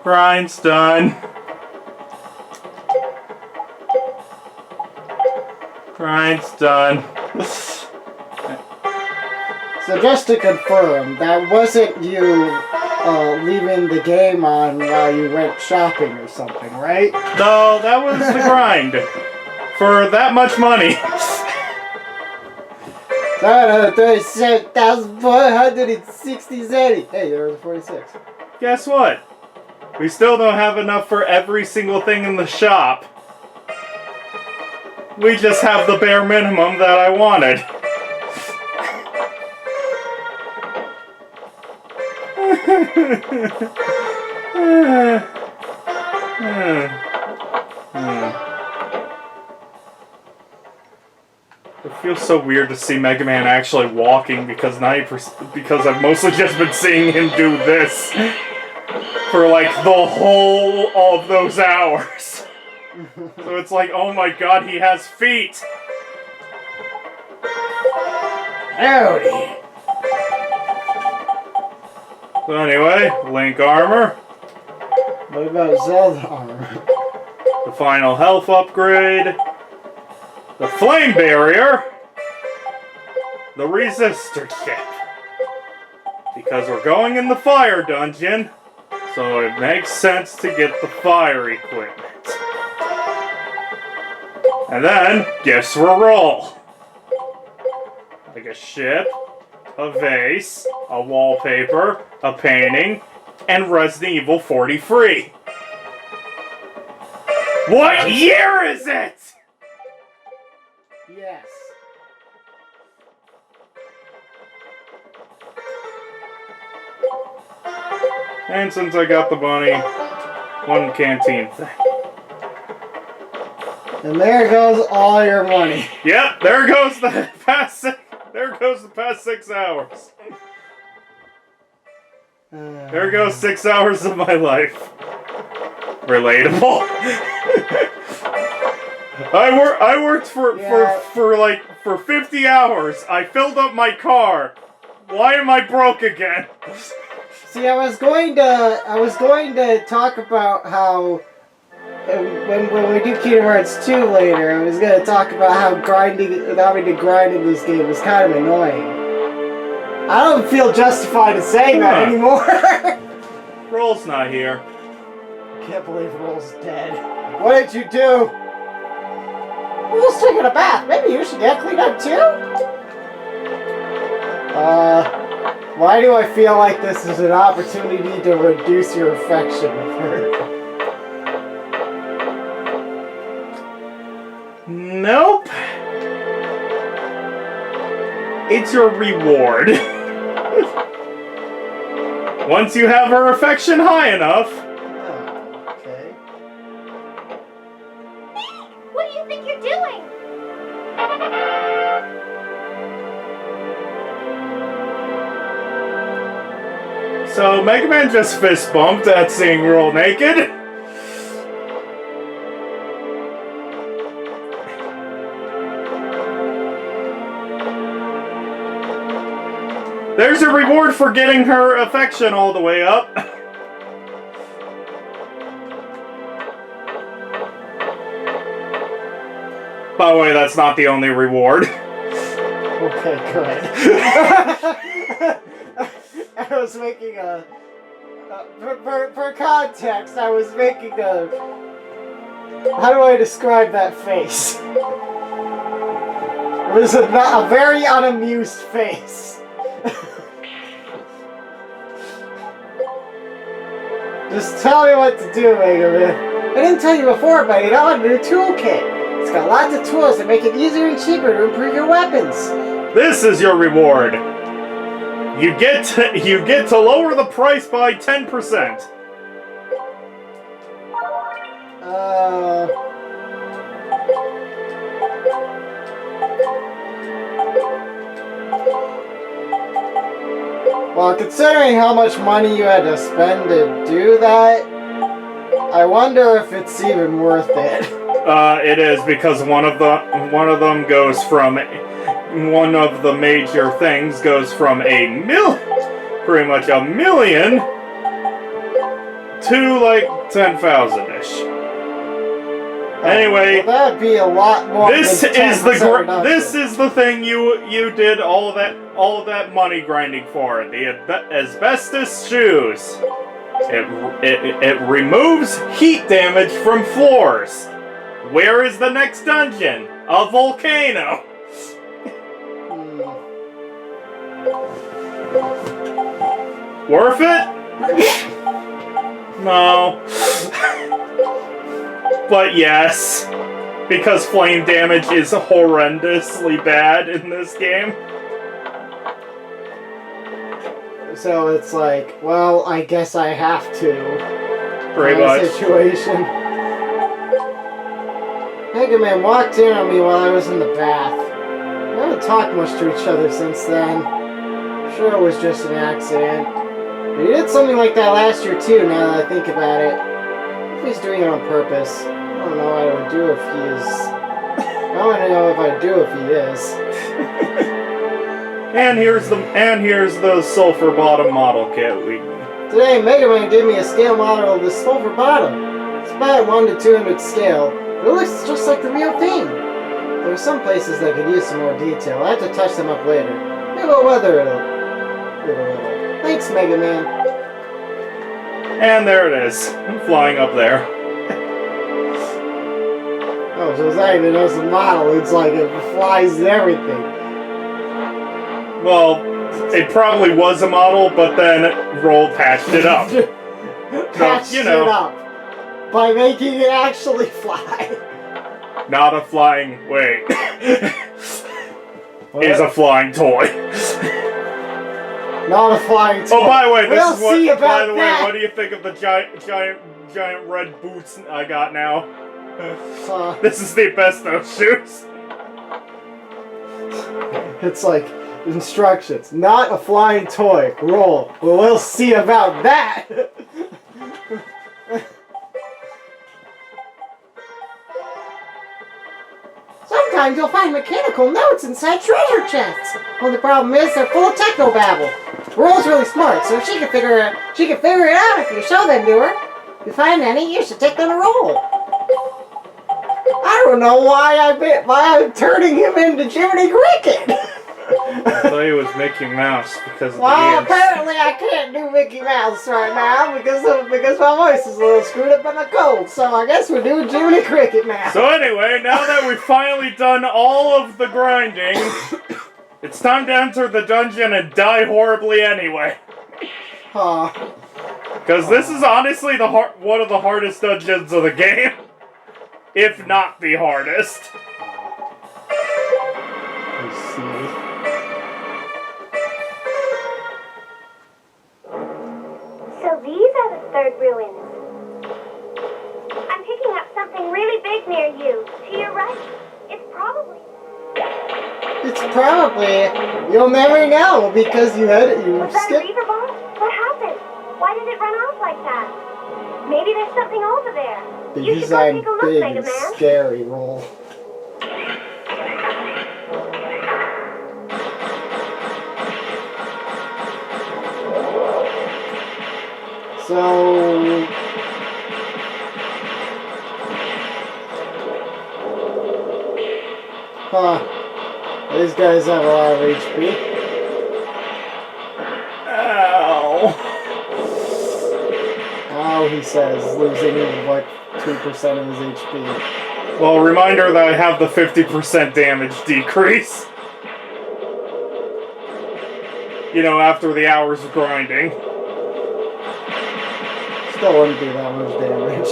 Grind's done. Grind's done. So just to confirm, that wasn't you leaving the game on while you went shopping or something, right? No, that was the grind. For that much money. 37,460. Hey, you're the 46. Guess what? We still don't have enough for every single thing in the shop. We just have the bare minimum that I wanted. It feels so weird to see Mega Man actually walking because I've mostly just been seeing him do this for like the whole of those hours. So it's like, oh my god, he has feet. Howdy. So anyway, Link armor. What about Zelda armor? The final health upgrade. The flame barrier. The resistor chip. Because we're going in the fire dungeon, so it makes sense to get the fire equipment. And then, gifts for roll. Like a ship, a vase, a wallpaper, a painting, and Resident Evil 40 free. What year is it? Yes. And since I got the bunny, one canteen thing. And there goes all your money. Yep, there goes the past 6 hours. There goes 6 hours of my life. Relatable. I worked for 50 hours. I filled up my car. Why am I broke again? See, I was going to talk about how when we do Kingdom Hearts 2 later, I was going to talk about how having to grind in this game was kind of annoying. I don't feel justified in saying that anymore. Roll's not here. I can't believe Roll's dead. What did you do? Roll's taking a bath. Maybe you should get cleaned up too? Why do I feel like this is an opportunity to reduce your affection of her? Nope. It's your reward. Once you have her affection high enough. Oh, okay. What do you think you're doing? So Mega Man just fist bumped at seeing Roll naked. There's a reward for getting her affection all the way up. By the way, that's not the only reward. Okay, good. I was making a... for context, I was making a... How do I describe that face? It was a very unamused face. Just tell me what to do, Mega Man. I didn't tell you before, but I downloaded a toolkit. It's got lots of tools that make it easier and cheaper to improve your weapons. This is your reward. You get to lower the price by 10%. Well, considering how much money you had to spend to do that, I wonder if it's even worth it. It is, because one of them goes from one of the major things goes from pretty much a million to like 10,000-ish. Anyway, well, that'd be a lot more. this than is the 10% reduction. this is the thing you did all that money grinding for. The asbestos shoes. It removes heat damage from floors. Where is the next dungeon? A volcano. Worth it? No. But yes. Because flame damage is horrendously bad in this game. So it's like, well, I guess I have to. Pretty much. Situation. Mega Man walked in on me while I was in the bath. We haven't talked much to each other since then. I'm sure it was just an accident. But he did something like that last year too, now that I think about it. If he's doing it on purpose. I don't know what I would do if he is. I want to know if I'd do if he is. And here's the sulfur bottom model kit. Today, Mega Man gave me a scale model of the sulfur bottom. It's about 1 to 200 scale. But it looks just like the real thing. There are some places that could use some more detail. I have to touch them up later. Maybe I'll weather it a little. Thanks, Mega Man. And there it is. I'm flying up there. Oh, so it's not even just a model. It's like it flies and everything. Well, it probably was a model, but then Roll patched it up. Patched it up by making it actually fly. Not a flying... Wait. Is a flying toy. Not a flying toy. Oh, by the way, we'll see about by the way, that. what do you think of the giant red boots I got now? This is the asbestos shoes. It's like instructions. Not a flying toy. Roll. Well, we'll see about that. Sometimes you'll find mechanical notes inside treasure chests. Well, the problem is they're full of technobabble. Roll's really smart, so she can figure it out if you show them to her. If you find any, you should take them to Roll. I don't know why I'm turning him into Jiminy Cricket. I thought he was Mickey Mouse because of the Well, ears. apparently I can't do Mickey Mouse right now because my voice is a little screwed up by my cold. So I guess we're doing Jiminy Cricket now. So anyway, now that we've finally done all of the grinding, it's time to enter the dungeon and die horribly anyway. Because this is honestly one of the hardest dungeons of the game. If not the hardest. Let's see. So these are the third ruins. I'm picking up something really big near you. To your right. It's probably... You'll never know because you Was that a skipped. beaver ball? What happened? Why did it run off like that? Maybe there's something over there. You should Because go I'm take a look, big Mega and Man. scary, Roll. So... These guys have a lot of HP. Ow. Ow, he says, losing like 2% of his HP. Well, reminder that I have the 50% damage decrease. You know, after the hours of grinding. Still wouldn't do that much damage.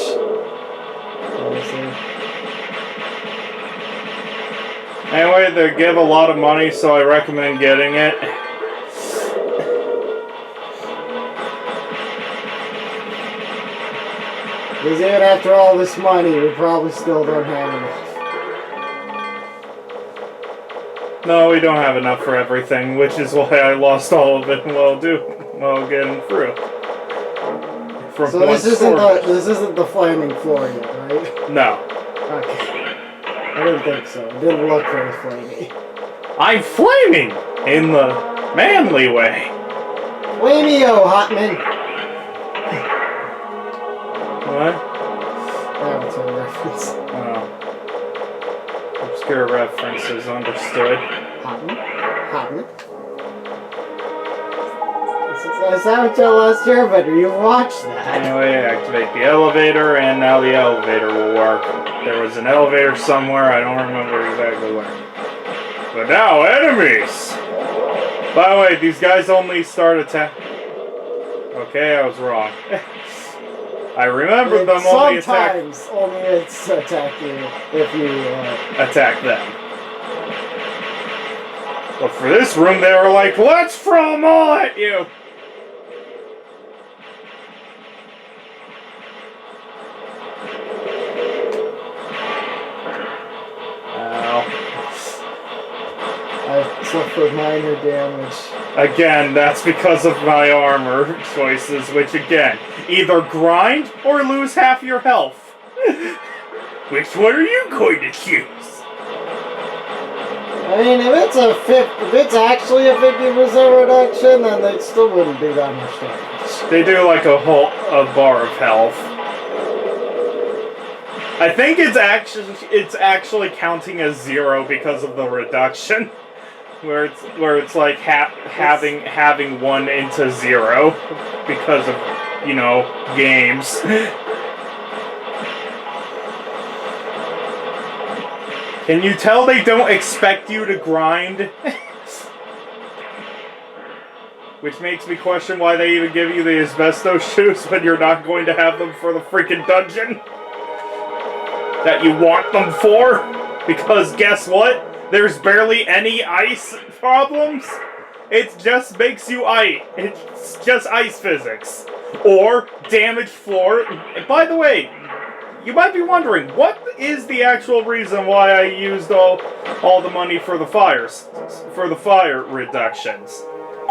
Honestly. Anyway, they give a lot of money, so I recommend getting it. Because even after all this money, we probably still don't have enough. No, we don't have enough for everything, which is why I lost all of it while getting through. From So this isn't the flaming floor yet, right? No. Okay. I didn't think so. It didn't look very flamey. I'm flaming in the manly way. Flamey-o, Hotman! What? Avatar reference. Oh. Obscure references, understood. Happened. It's Avatar Last Airbender. You watched that. Anyway, activate the elevator, and now the elevator will work. There was an elevator somewhere, I don't remember exactly where. But now, enemies! By the way, these guys only start attack. Okay, I was wrong. I remember them only attack. Sometimes only it's attack you if you attack them. But for this room, they were like, let's throw them all at you! I suffered minor damage. Again, that's because of my armor choices, which again, either grind or lose half your health. Which one are you going to choose? I mean, if it's actually a 50% reduction, then they still wouldn't do that much damage. They do like a bar of health. I think it's actually counting as 0 because of the reduction. Where it's like having 1 into 0 because of, you know, games. Can you tell they don't expect you to grind? Which makes me question why they even give you the asbestos shoes when you're not going to have them for the freaking dungeon that you want them for. Because guess what? There's barely any ice problems. It just makes you ice. It's just ice physics. Or damaged floor. By the way, you might be wondering, what is the actual reason why I used all the money for the fire reductions?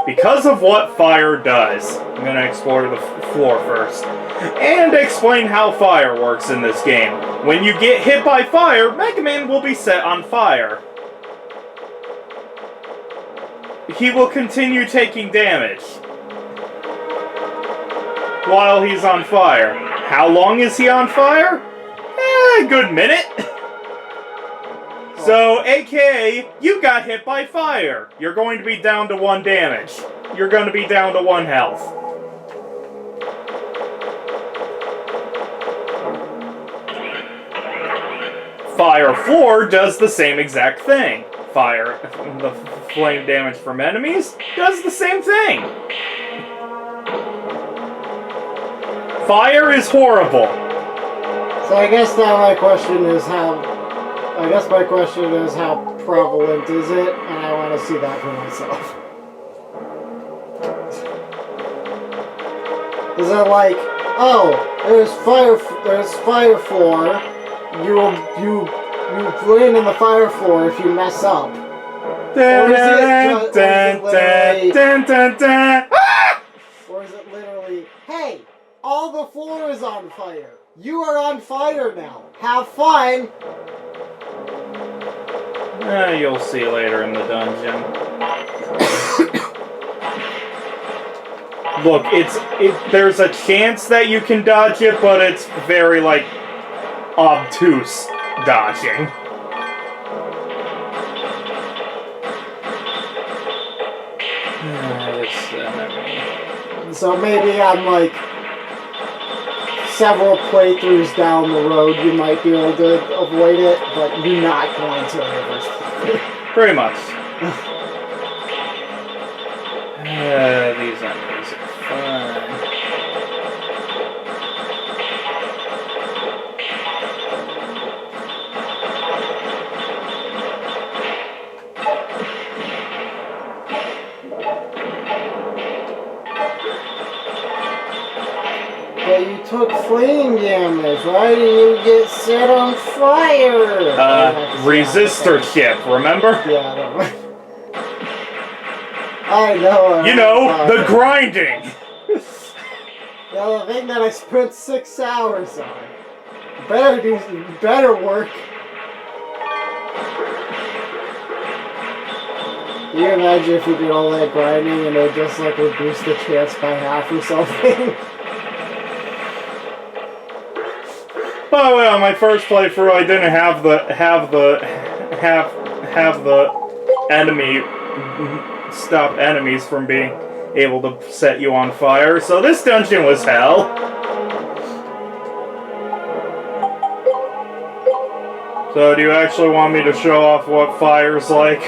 Because of what fire does. I'm gonna explore the floor first. And explain how fire works in this game. When you get hit by fire, Mega Man will be set on fire. He will continue taking damage while he's on fire. How long is he on fire? A good minute. So, aka, you got hit by fire. You're going to be down to 1 damage. You're going to be down to 1 health. Fire floor does the same exact thing. The flame damage from enemies does the same thing. Fire is horrible. So I guess now my question is how prevalent is it? And I want to see that for myself. Is it like, oh, there's fire floor. You land in the fire floor if you mess up. Or is it literally, hey, all the floor is on fire. You are on fire now. Have fun. You'll see later in the dungeon. Look, there's a chance that you can dodge it, but it's very, like, obtuse dodging. So maybe I'm like several playthroughs down the road you might be able to avoid it, but you're not going to ever. Pretty much. These enemies are fun. But you took flame damage. Why did you get set on fire? Resistor chip, remember? Yeah, that one. I know. You know, the grinding. Yeah, the thing that I spent 6 hours on. Better work. Can you imagine if you did all that grinding and it just like reduced the chance by half or something? By the way, on my first playthrough, I didn't have the enemy stop enemies from being able to set you on fire. So this dungeon was hell. So do you actually want me to show off what fire's like?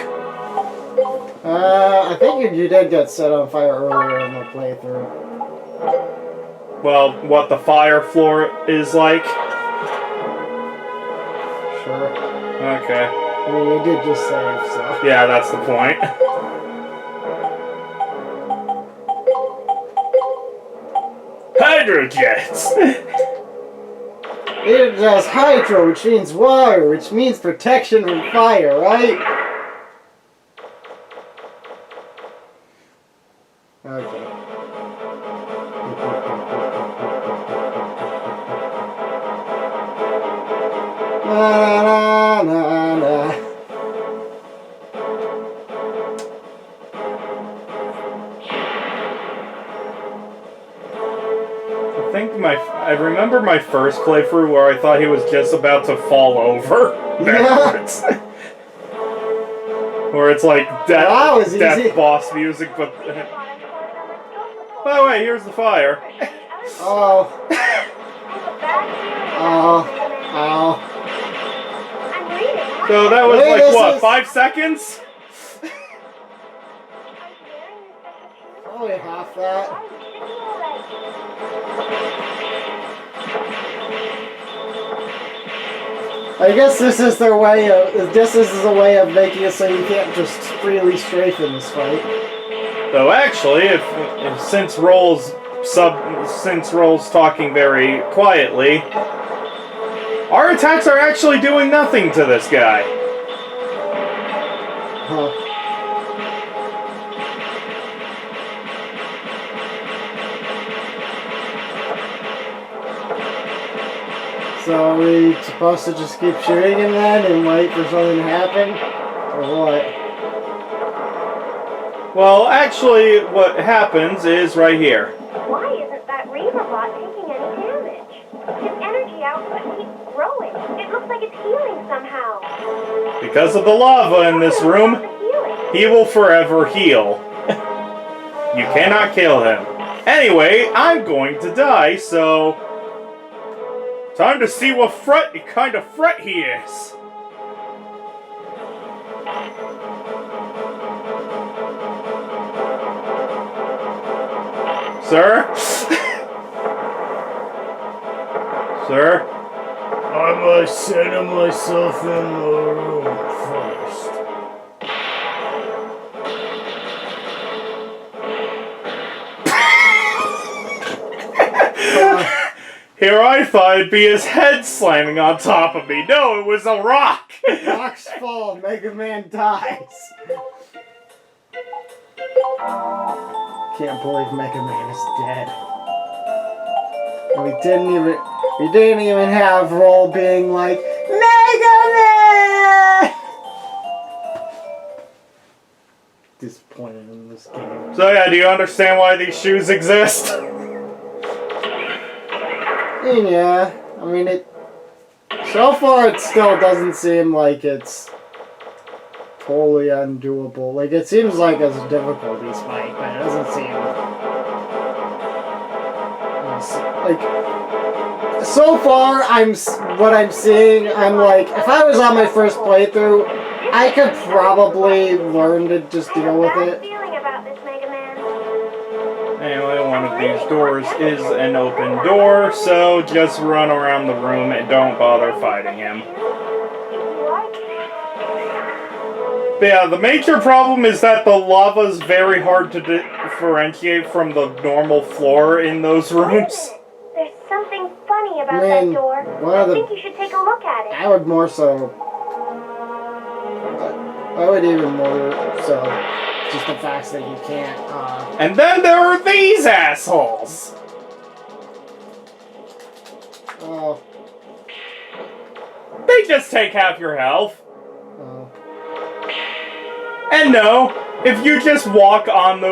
I think you did get set on fire earlier in the playthrough. Well, what the fire floor is like? Sure. Okay. I mean, you did just save, so. Yeah, that's the point. Hydrojets! It has hydro, which means water, which means protection from fire, right? Okay. Na na na na. I remember my first playthrough where I thought he was just about to fall over backwards. Where it's like death boss music, but... By the way, here's the fire. Oh. Oh. Oh. So that was like, what, 5 seconds? Probably half that. I guess this is their way of. This is a way of making it so you can't just freely strafe in this fight. Though actually, since Roll's talking very quietly, our attacks are actually doing nothing to this guy. Huh. So are we supposed to just keep shooting him then and wait for something to happen? Or what? Well, actually, what happens is right here. Why isn't that Reaver bot taking any damage? His energy output keeps growing. It looks like it's healing somehow. Because of the lava in this room, he will forever heal. You cannot kill him. Anyway, I'm going to die, so... time to see what kind of threat he is. Sir? Sir? I must center myself in the room first. Here I thought it'd be his head slamming on top of me. No, it was a rock! Rocks fall, Mega Man dies. Can't believe Mega Man is dead. And we didn't even have Roll being like, Mega Man! Disappointed in this game. So yeah, do you understand why these shoes exist? Yeah, I mean so far it still doesn't seem like it's totally undoable. Like, it seems like it's a difficulty spike, but it doesn't seem... like, so far, what I'm seeing, I'm like, if I was on my first playthrough, I could probably learn to just deal with it. Anyway, one of these doors is an open door, so just run around the room and don't bother fighting him. But yeah, the major problem is that the lava is very hard to differentiate from the normal floor in those rooms. There's something funny about that door. I think you should take a look at it. I would more so... I would even more so... just the fact that you can't, And then there are these assholes! Oh. They just take half your health. Oh. And no, if you just walk on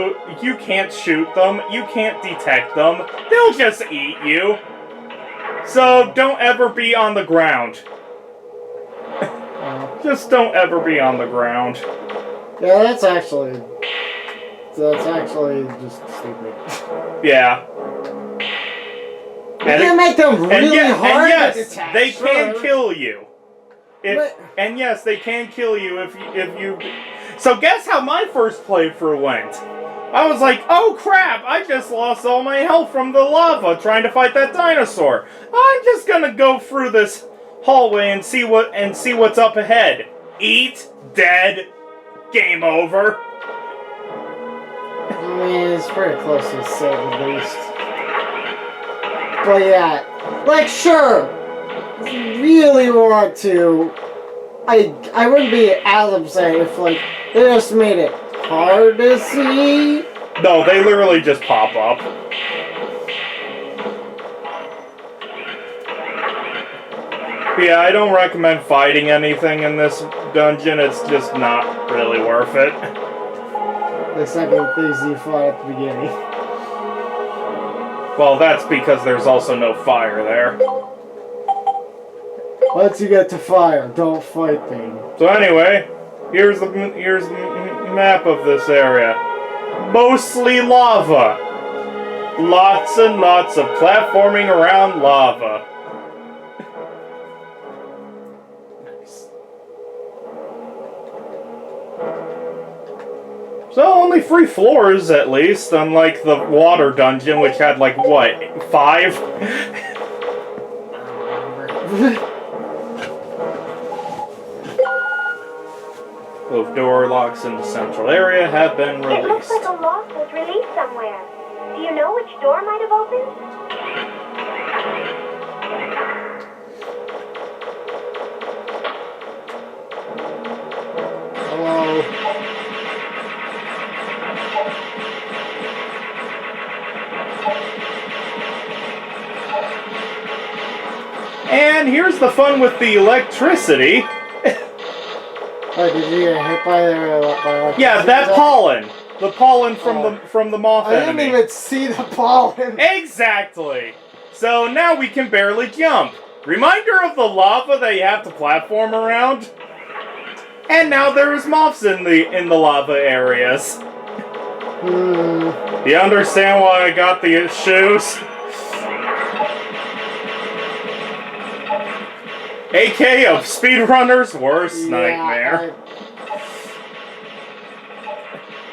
you can't shoot them, you can't detect them, they'll just eat you. So don't ever be on the ground. Just don't ever be on the ground. Yeah, that's actually just stupid. Yeah. You're gonna make them really hard and yes, to detach. they sure. can kill you. And yes, they can kill you if you. So guess how my first playthrough went? I was like, oh crap! I just lost all my health from the lava trying to fight that dinosaur. I'm just gonna go through this hallway and see what's up ahead. Eat, dead, game over. I mean, it's pretty close to say the least. But yeah, like sure, if you really want to, I wouldn't be as upset if like they just made it hard to see. No, they literally just pop up. Yeah, I don't recommend fighting anything in this dungeon. It's just not really worth it. The second things you fought at the beginning. Well, that's because there's also no fire there. Once you get to fire, don't fight things. So anyway, here's the map of this area. Mostly lava. Lots and lots of platforming around lava. So only 3 floors at least, unlike the water dungeon, which had like what, 5? Both door locks in the central area have been released. It looks like a lock was released somewhere. Do you know which door might have opened? Hello. And here's the fun with the electricity. Oh, did you get hit by electricity? Yeah, that pollen. The pollen from the moth I enemy. didn't even see the pollen. Exactly. So now we can barely jump. Reminder of the lava that you have to platform around. And now there's moths in the lava areas. Do you understand why I got the shoes? AK of speedrunner's worst nightmare.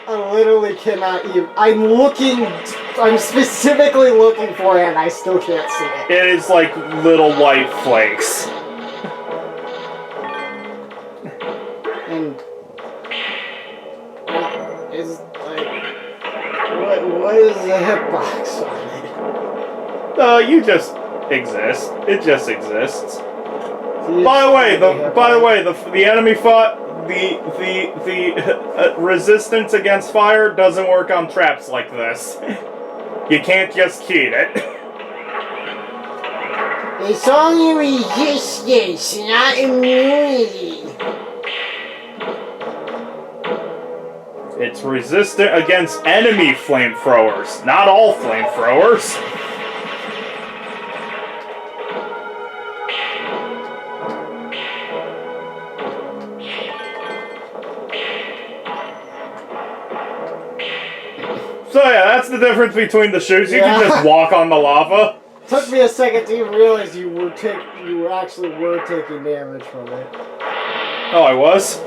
I literally cannot even. I'm specifically looking for it and I still can't see it. It is like little white flakes. And is like what is the hitbox on it? You just exist. It just exists. See, By the way, the enemy fought the resistance against fire doesn't work on traps like this. You can't just cheat it. It's only resistance, not immunity. It's resistant against enemy flamethrowers, not all flamethrowers. So yeah, that's the difference between the shoes. You can just walk on the lava. Took me a second to even realize you actually were taking damage from it. Oh, I was?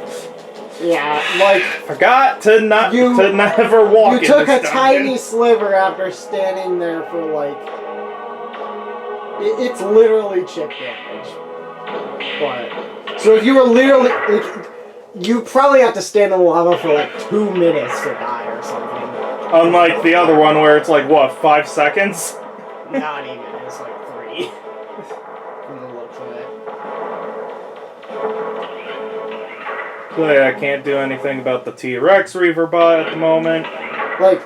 Yeah, like Forgot to never walk in you took this a dungeon. tiny sliver after standing there for like it's literally chip damage. But so if you were literally like, you probably have to stand in the lava for like 2 minutes to die or something. Unlike the other one where it's like, what, 5 seconds? Not even, it's like 3. From the looks of it. So yeah, I can't do anything about the T-Rex Reaver bot at the moment. Like,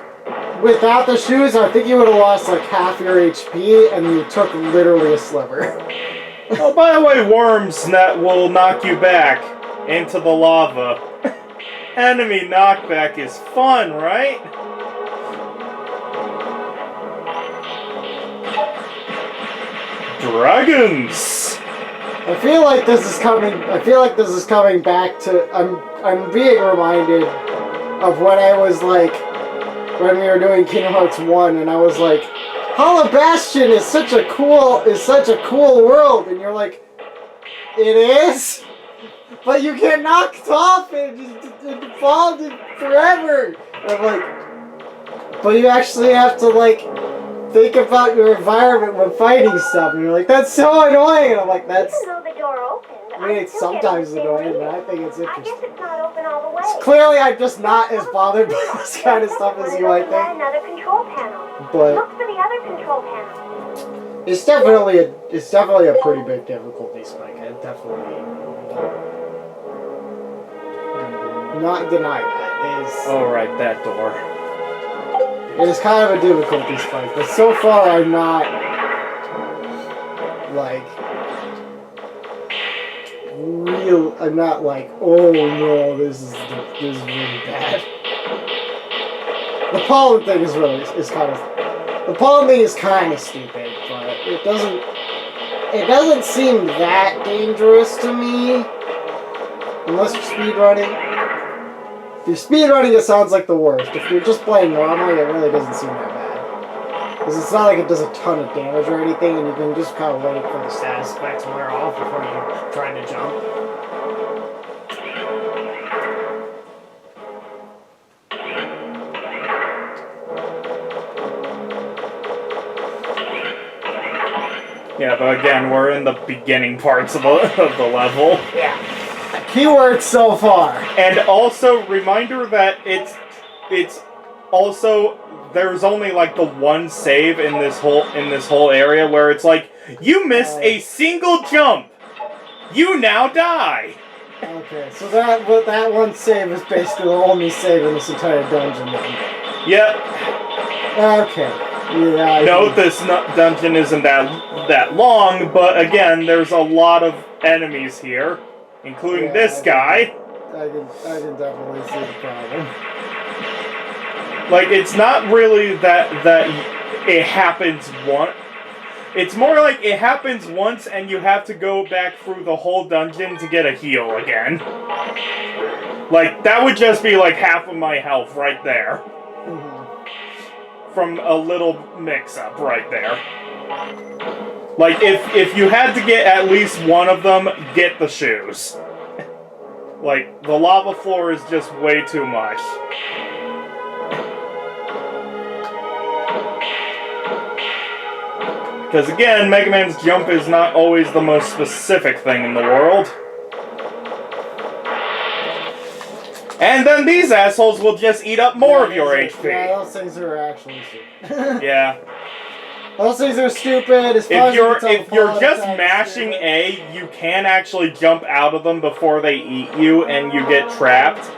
without the shoes, I think you would have lost like half your HP, and you took literally a sliver. Oh, by the way, worms will knock you back into the lava. Enemy knockback is fun, right? Dragons! I feel like this is coming. I feel like this is coming back to. I'm being reminded of when I was like, when we were doing Kingdom Hearts 1, and I was like, Hollow Bastion is such a cool world, and you're like, it is, but you get knocked off and just fall forever. And I'm like, but you actually have to like think about your environment when fighting stuff, and you're like, that's so annoying. And I'm like, that's. Even though the door opened, I mean, it's sometimes annoying, but I think it's I interesting. guess it's not open all the way. Clearly, I'm just not as bothered by this kind of stuff as you might think. Another control panel. But Look for the other control panel. it's definitely a pretty big difficulty spike. I definitely not deny that. Oh, right, that door. It is kind of a difficulty spike, but so far I'm not like I'm not like, oh no, this is really bad. The pollen thing is kind of stupid, but it doesn't seem that dangerous to me. Unless you're speedrunning. If you're speedrunning, it sounds like the worst. If you're just playing normally, it really doesn't seem that bad. Because it's not like it does a ton of damage or anything, and you can just kind of wait for the status effects to wear off before you try to jump. Yeah, but again, we're in the beginning parts of the level. Yeah. Keywords so far. And also, reminder that it's also, there's only like the one save in this whole area where it's like, you missed a single jump. You now die. Okay, so that one save is basically the only save in this entire dungeon. Yep. Okay. Yeah. Note this dungeon isn't that long, but again, there's a lot of enemies here, including this guy. I can definitely see the problem. Like, it's not really that it happens once. It's more like it happens once and you have to go back through the whole dungeon to get a heal again. Like, that would just be like half of my health right there. From a little mix-up right there. Like, if you had to get at least one of them, get the shoes. Like, the lava floor is just way too much. Because again, Mega Man's jump is not always the most specific thing in the world. And then these assholes will just eat up more of your HP. Yeah, those things are actually stupid. Yeah. Those things are stupid. As far If you're just mashing A, you can actually jump out of them before they eat you and you get trapped.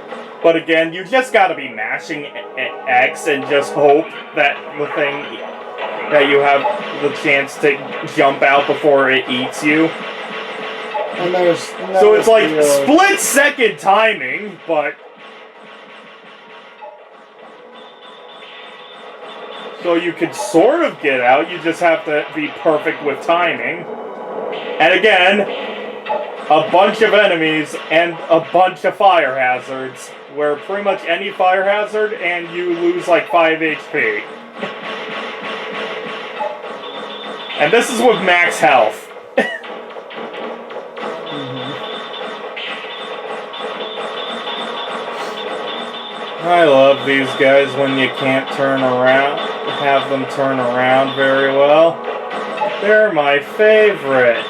But again, you just gotta be mashing X and just hope that the thing that you have the chance to jump out before it eats you. And there's so it's like split-second timing, but so you could sort of get out, you just have to be perfect with timing. And again, a bunch of enemies and a bunch of fire hazards, where pretty much any fire hazard and you lose like 5 HP. And this is with max health. I love these guys when you can't turn around, have them turn around very well. They're my favorite.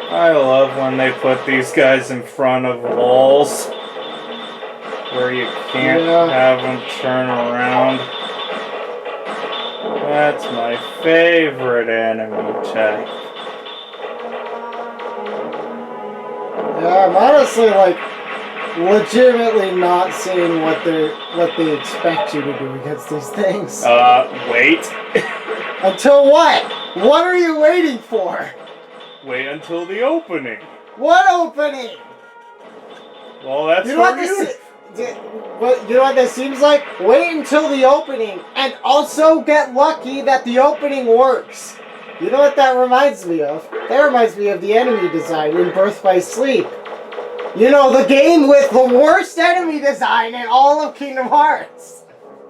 I love when they put these guys in front of walls where you can't have them turn around. That's my favorite enemy type. Yeah, I'm honestly like, legitimately not seeing what they expect you to do against these things. Wait. Until what? What are you waiting for? Wait until the opening. What opening? Well, that's You know for what you. you know what this seems like? Wait until the opening, and also get lucky that the opening works. You know what that reminds me of? That reminds me of the enemy design in Birth by Sleep. You know, the game with the worst enemy design in all of Kingdom Hearts.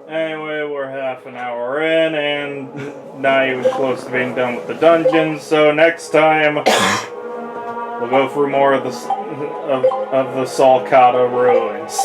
Anyway, we're half an hour in, and not even close to being done with the dungeons. So next time, we'll go through more of the Saul Kada Ruins.